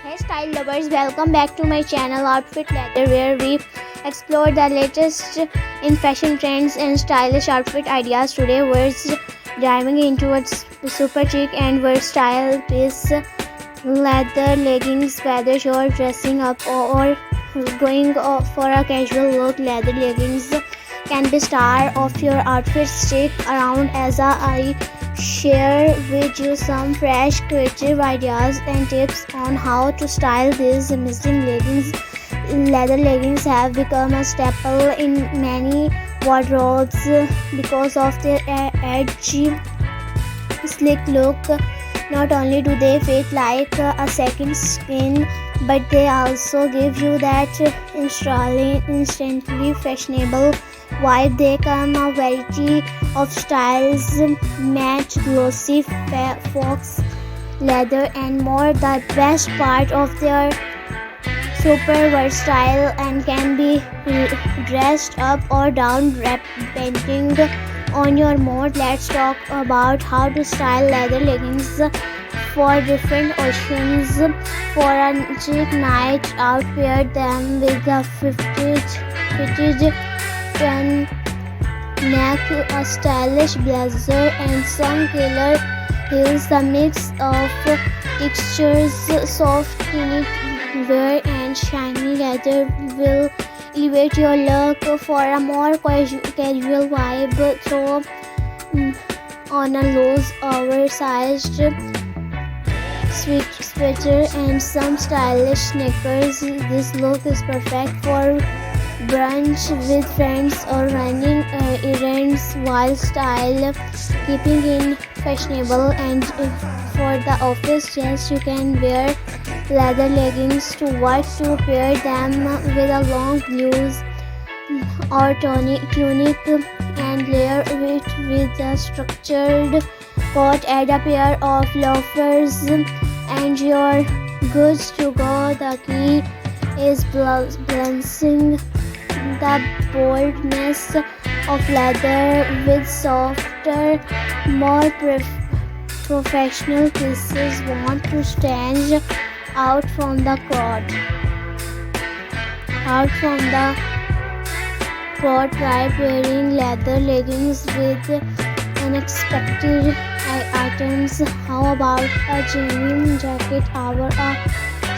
Hey style lovers, welcome back to my channel Outfit Leather, where we explore the latest in fashion trends and stylish outfit ideas. Today we're diving into a super chic and versatile piece, leather leggings. Whether you're dressing up or going for a casual look, leather leggings can be star of your outfit. Stick around as I share with you some fresh creative ideas and tips on how to style these amazing leggings. Leather leggings have become a staple in many wardrobes because of their edgy, sleek look. Not only do they fit like a second skin, but they also give you that instantly fashionable vibe. They come a variety of styles, match, glossy, fox leather and more. The best part of their super versatile and can be dressed up or down depending on your mood. Let's talk about how to style leather leggings for different occasions. For a chic night out, pair them with a fitted neck, a stylish blazer and some killer heels. The mix of textures, soft knitwear and shiny leather will elevate your look. For a more casual vibe, throw on a loose oversized sweater and some stylish sneakers. This look is perfect for brunch with friends or running errands while style keeping in fashionable. And for the office, yes, you can wear leather leggings to work, to pair them with a long blouse or tunic and layer it with a structured coat. Add a pair of loafers and you're good to go. The key is balancing the boldness of leather with softer, more professional pieces. Want to stand out from the crowd. Try pairing leather leggings with unexpected items. How about a genuine jacket or a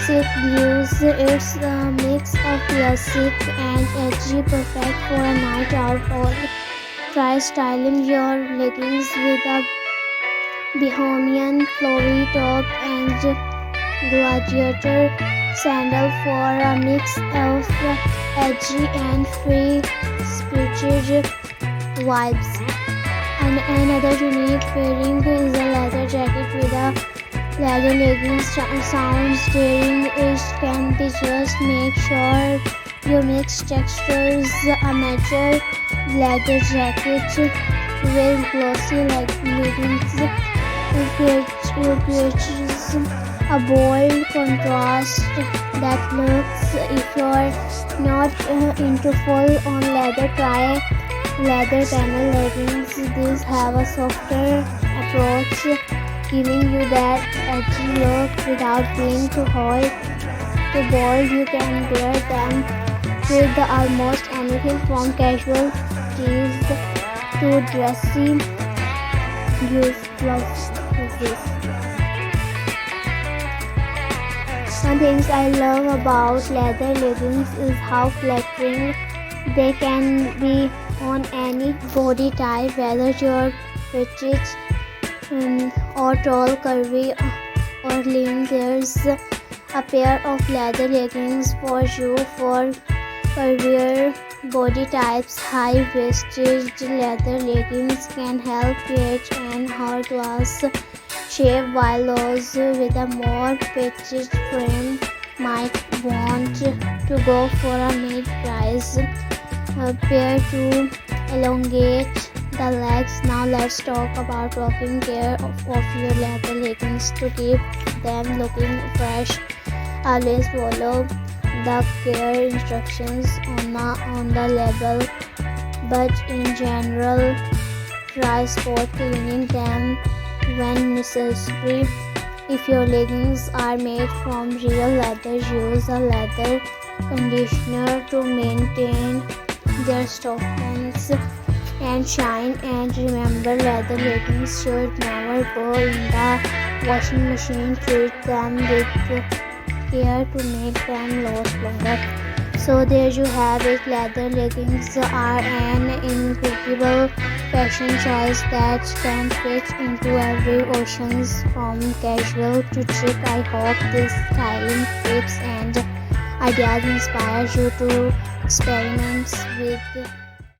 silk blues? It's a mix of classic and edgy, perfect for a night out. Or try styling your leggings with a bohemian flowy top and gladiator sandal for a mix of edgy and free-spirited vibes. And another unique pairing is a leather jacket with a leather leggings. Sounds daring, it can be. Just make sure you mix textures. A mature leather jacket with glossy leggings creates a bold contrast that looks. If you're not into full-on leather, try leather panel leggings. These have a softer approach, giving you that edgy look without being too hot, too bold. You can wear them with almost anything from casual tees to dressy blouses. One thing I love about leather leggings is how flattering they can be on any body type, whether you're petite or tall, curvy or lean. There's a pair of leather leggings for you. For curvier body types, high-waisted leather leggings can help create an hourglass shape, while those with a more petite frame might want to go for a mid-rise pair to elongate the legs. Now let's talk about taking care of your leather leggings to keep them looking fresh. Always follow the care instructions on the label, but in general, try spot cleaning them when necessary. If your leggings are made from real leather, use a leather conditioner to maintain their softness and shine. And remember, leather leggings should never go in the washing machine. Treat them with care to make them last longer. So there you have it. Leather leggings are an incredible fashion choice that can fit into every occasion, from casual to chic. I hope these styling tips and ideas inspire you to experiment with